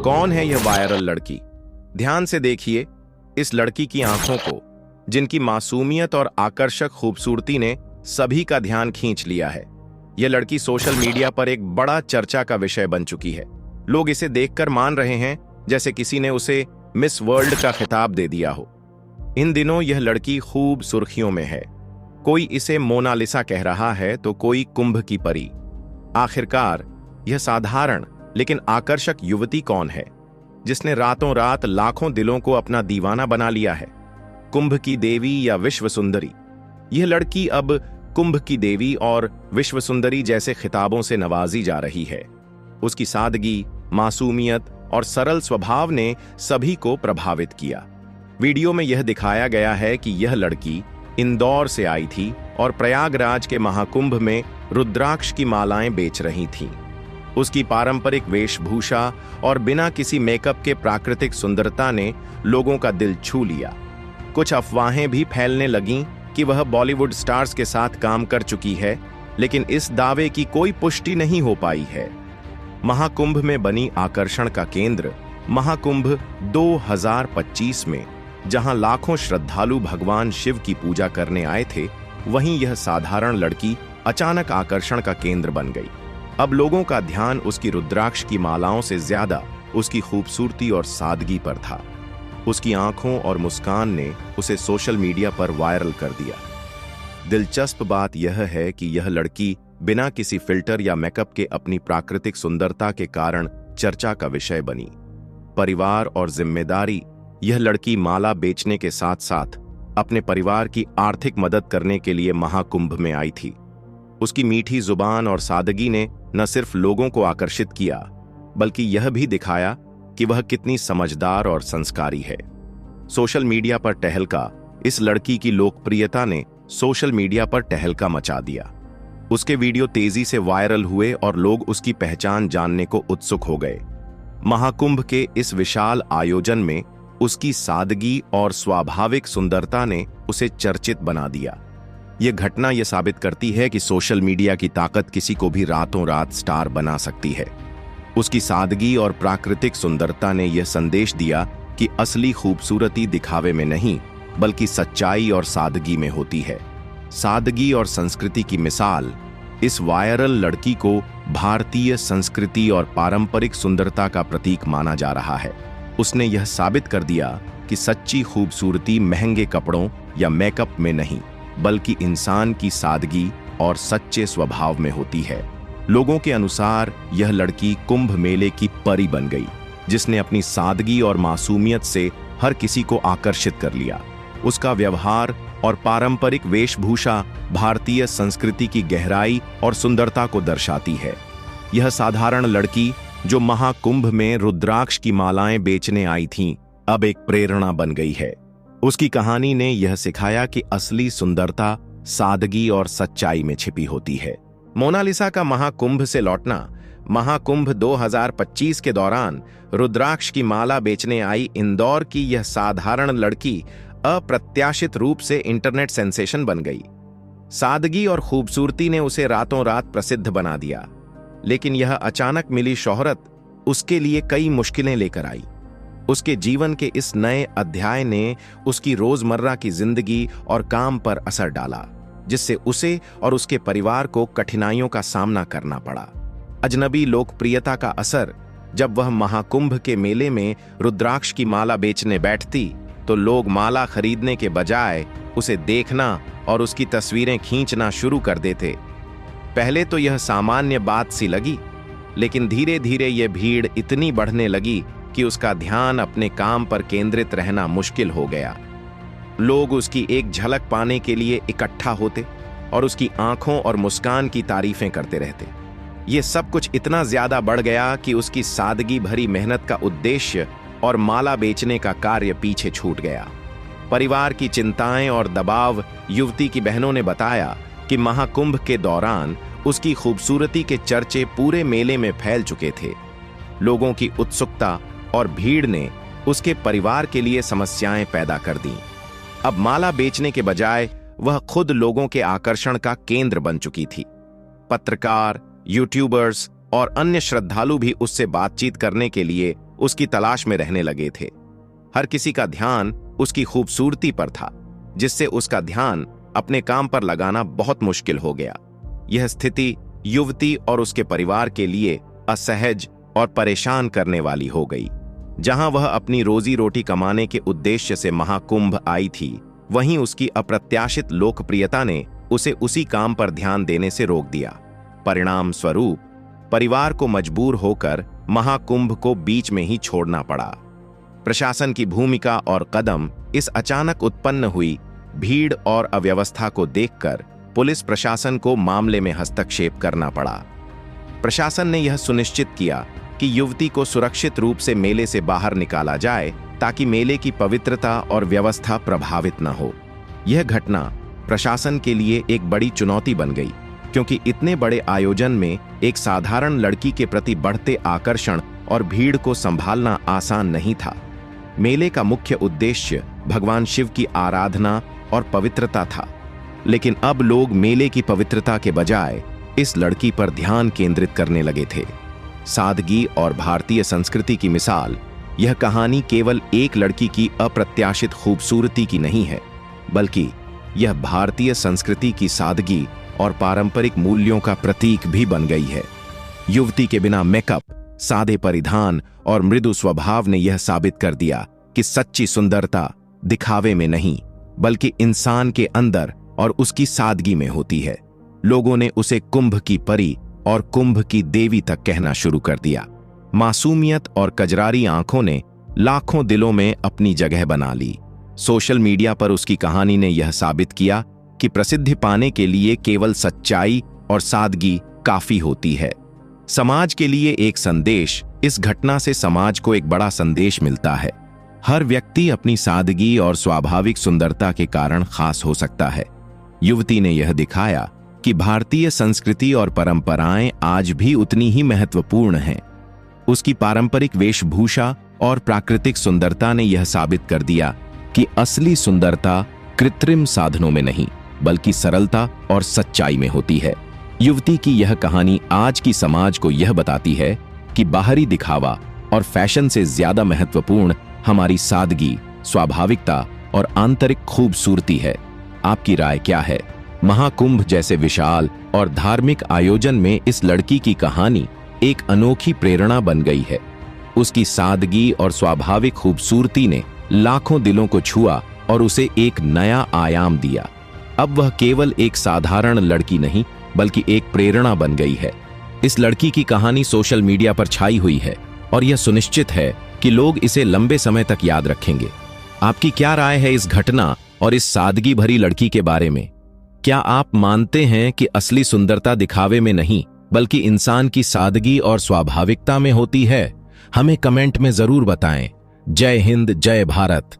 कौन है यह वायरल लड़की? ध्यान से देखिए इस लड़की की आंखों को, जिनकी मासूमियत और आकर्षक खूबसूरती ने सभी का ध्यान खींच लिया है। यह लड़की सोशल मीडिया पर एक बड़ा चर्चा का विषय बन चुकी है। लोग इसे देखकर मान रहे हैं जैसे किसी ने उसे मिस वर्ल्ड का खिताब दे दिया हो। इन दिनों यह लड़की खूब सुर्खियों में है। कोई इसे मोनालिसा कह रहा है तो कोई कुंभ की परी। आखिरकार यह साधारण लेकिन आकर्षक युवती कौन है, जिसने रातों रात लाखों दिलों को अपना दीवाना बना लिया है? कुंभ की देवी या विश्व सुंदरी? यह लड़की अब कुंभ की देवी और विश्व सुंदरी जैसे खिताबों से नवाजी जा रही है। उसकी सादगी, मासूमियत और सरल स्वभाव ने सभी को प्रभावित किया। वीडियो में यह दिखाया गया है कि यह लड़की इंदौर से आई थी और प्रयागराज के महाकुंभ में रुद्राक्ष की मालाएं बेच रही थीं। उसकी पारंपरिक वेशभूषा और बिना किसी मेकअप के प्राकृतिक सुंदरता ने लोगों का दिल छू लिया। कुछ अफवाहें भी फैलने लगीं कि वह बॉलीवुड स्टार्स के साथ काम कर चुकी है, लेकिन इस दावे की कोई पुष्टि नहीं हो पाई है। महाकुंभ में बनी आकर्षण का केंद्र महाकुंभ 2025 में जहां लाखों श्रद्धालु भगवान शिव की पूजा करने आए थे, वहीं यह साधारण लड़की अचानक आकर्षण का केंद्र बन गई। अब लोगों का ध्यान उसकी रुद्राक्ष की मालाओं से ज्यादा उसकी खूबसूरती और सादगी पर था। उसकी आंखों और मुस्कान ने उसे सोशल मीडिया पर वायरल कर दिया। दिलचस्प बात यह है कि यह लड़की बिना किसी फिल्टर या मेकअप के अपनी प्राकृतिक सुंदरता के कारण चर्चा का विषय बनी। परिवार और जिम्मेदारी। यह लड़की माला बेचने के साथ साथ अपने परिवार की आर्थिक मदद करने के लिए महाकुंभ में आई थी। उसकी मीठी जुबान और सादगी ने न सिर्फ लोगों को आकर्षित किया, बल्कि यह भी दिखाया कि वह कितनी समझदार और संस्कारी है। सोशल मीडिया पर टहलका। इस लड़की की लोकप्रियता ने सोशल मीडिया पर टहलका मचा दिया। उसके वीडियो तेजी से वायरल हुए और लोग उसकी पहचान जानने को उत्सुक हो गए। महाकुंभ के इस विशाल आयोजन में उसकी सादगी और स्वाभाविक सुंदरता ने उसे चर्चित बना दिया। यह घटना यह साबित करती है कि सोशल मीडिया की ताकत किसी को भी रातों रात स्टार बना सकती है। उसकी सादगी और प्राकृतिक सुंदरता ने यह संदेश दिया कि असली खूबसूरती दिखावे में नहीं, बल्कि सच्चाई और सादगी में होती है। सादगी और संस्कृति की मिसाल। इस वायरल लड़की को भारतीय संस्कृति और पारंपरिक सुंदरता का प्रतीक माना जा रहा है। उसने यह साबित कर दिया कि सच्ची खूबसूरती महंगे कपड़ों या मेकअप में नहीं, बल्कि इंसान की सादगी और सच्चे स्वभाव में होती है। लोगों के अनुसार यह लड़की कुंभ मेले की परी बन गई, जिसने अपनी सादगी और मासूमियत से हर किसी को आकर्षित कर लिया। उसका व्यवहार और पारंपरिक वेशभूषा भारतीय संस्कृति की गहराई और सुंदरता को दर्शाती है। यह साधारण लड़की जो महाकुंभ में रुद्राक्ष की मालाएं बेचने आई थीं, अब एक प्रेरणा बन गई है। उसकी कहानी ने यह सिखाया कि असली सुंदरता सादगी और सच्चाई में छिपी होती है। मोनालिसा का महाकुंभ से लौटना। महाकुंभ 2025 के दौरान रुद्राक्ष की माला बेचने आई इंदौर की यह साधारण लड़की अप्रत्याशित रूप से इंटरनेट सेंसेशन बन गई। सादगी और खूबसूरती ने उसे रातों रात प्रसिद्ध बना दिया, लेकिन यह अचानक मिली शोहरत उसके लिए कई मुश्किलें लेकर आई। उसके जीवन के इस नए अध्याय ने उसकी रोजमर्रा की जिंदगी और काम पर असर डाला, जिससे उसे और उसके परिवार को कठिनाइयों का सामना करना पड़ा। अजनबी लोकप्रियता का असर। जब वह महाकुंभ के मेले में रुद्राक्ष की माला बेचने बैठती, तो लोग माला खरीदने के बजाय उसे देखना और उसकी तस्वीरें खींचना शुरू कर देते। पहले तो यह सामान्य बात सी लगी, लेकिन धीरे धीरे यह भीड़ इतनी बढ़ने लगी कि उसका ध्यान अपने काम पर केंद्रित रहना मुश्किल हो गया। लोग उसकी एक झलक पाने के लिए इकट्ठा होते और उसकी आंखों और मुस्कान की तारीफें करते रहते। यह सब कुछ इतना ज्यादा बढ़ गया कि उसकी सादगी भरी मेहनत का उद्देश्य और माला बेचने का कार्य पीछे छूट गया। परिवार की चिंताएं और दबाव। युवती की बहनों ने बताया कि महाकुंभ के दौरान उसकी खूबसूरती के चर्चे पूरे मेले में फैल चुके थे। लोगों की उत्सुकता और भीड़ ने उसके परिवार के लिए समस्याएं पैदा कर दी। अब माला बेचने के बजाय वह खुद लोगों के आकर्षण का केंद्र बन चुकी थी। पत्रकार, यूट्यूबर्स और अन्य श्रद्धालु भी उससे बातचीत करने के लिए उसकी तलाश में रहने लगे थे। हर किसी का ध्यान उसकी खूबसूरती पर था, जिससे उसका ध्यान अपने काम पर लगाना बहुत मुश्किल हो गया। यह स्थिति युवती और उसके परिवार के लिए असहज और परेशान करने वाली हो गई। जहां वह अपनी रोजी रोटी कमाने के उद्देश्य से महाकुंभ आई थी, वहीं उसकी अप्रत्याशित लोकप्रियता ने उसे उसी काम पर ध्यान देने से रोक दिया। परिणाम स्वरूप परिवार को मजबूर होकर महाकुंभ को बीच में ही छोड़ना पड़ा। प्रशासन की भूमिका और कदम इस अचानक उत्पन्न हुई भीड़ और अव्यवस्था को देखकर पुलिस प्रशासन को मामले में हस्तक्षेप करना पड़ा। प्रशासन ने यह सुनिश्चित किया कि युवती को सुरक्षित रूप से मेले से बाहर निकाला जाए, ताकि मेले की पवित्रता और व्यवस्था प्रभावित न हो। यह घटना प्रशासन के लिए एक बड़ी चुनौती बन गई, क्योंकि इतने बड़े आयोजन में एक साधारण लड़की के प्रति बढ़ते आकर्षण और भीड़ को संभालना आसान नहीं था। मेले का मुख्य उद्देश्य भगवान शिव की आराधना और पवित्रता था, लेकिन अब लोग मेले की पवित्रता के बजाय इस लड़की पर ध्यान केंद्रित करने लगे थे। सादगी और भारतीय संस्कृति की मिसाल, यह कहानी केवल एक लड़की की अप्रत्याशित खूबसूरती की नहीं है, बल्कि यह भारतीय संस्कृति की सादगी और पारंपरिक मूल्यों का प्रतीक भी बन गई है। युवती के बिना मेकअप, सादे परिधान और मृदु स्वभाव ने यह साबित कर दिया कि सच्ची सुंदरता दिखावे में नहीं, बल्कि इंसान के अंदर और उसकी सादगी में होती है। लोगों ने उसे कुंभ की परी और कुंभ की देवी तक कहना शुरू कर दिया। मासूमियत और कजरारी आंखों ने लाखों दिलों में अपनी जगह बना ली। सोशल मीडिया पर उसकी कहानी ने यह साबित किया कि प्रसिद्धि पाने के लिए केवल सच्चाई और सादगी काफी होती है। समाज के लिए एक संदेश, इस घटना से समाज को एक बड़ा संदेश मिलता है। हर व्यक्ति अपनी सादगी और स्वाभाविक सुंदरता के कारण खास हो सकता है। युवती ने यह दिखाया कि भारतीय संस्कृति और परंपराएं आज भी उतनी ही महत्वपूर्ण हैं। उसकी पारंपरिक वेशभूषा और प्राकृतिक सुंदरता ने यह साबित कर दिया कि असली सुंदरता कृत्रिम साधनों में नहीं, बल्कि सरलता और सच्चाई में होती है। युवती की यह कहानी आज की समाज को यह बताती है कि बाहरी दिखावा और फैशन से ज्यादा महत्वपूर्ण हमारी सादगी, स्वाभाविकता और आंतरिक खूबसूरती है। आपकी राय क्या है? महाकुंभ जैसे विशाल और धार्मिक आयोजन में इस लड़की की कहानी एक अनोखी प्रेरणा बन गई है। उसकी सादगी और स्वाभाविक खूबसूरती ने लाखों दिलों को छुआ और उसे एक नया आयाम दिया। अब वह केवल एक साधारण लड़की नहीं, बल्कि एक प्रेरणा बन गई है। इस लड़की की कहानी सोशल मीडिया पर छाई हुई है और यह सुनिश्चित है कि लोग इसे लंबे समय तक याद रखेंगे। आपकी क्या राय है इस घटना और इस सादगी भरी लड़की के बारे में? क्या आप मानते हैं कि असली सुंदरता दिखावे में नहीं, बल्कि इंसान की सादगी और स्वाभाविकता में होती है? हमें कमेंट में जरूर बताएं। जय हिंद, जय भारत।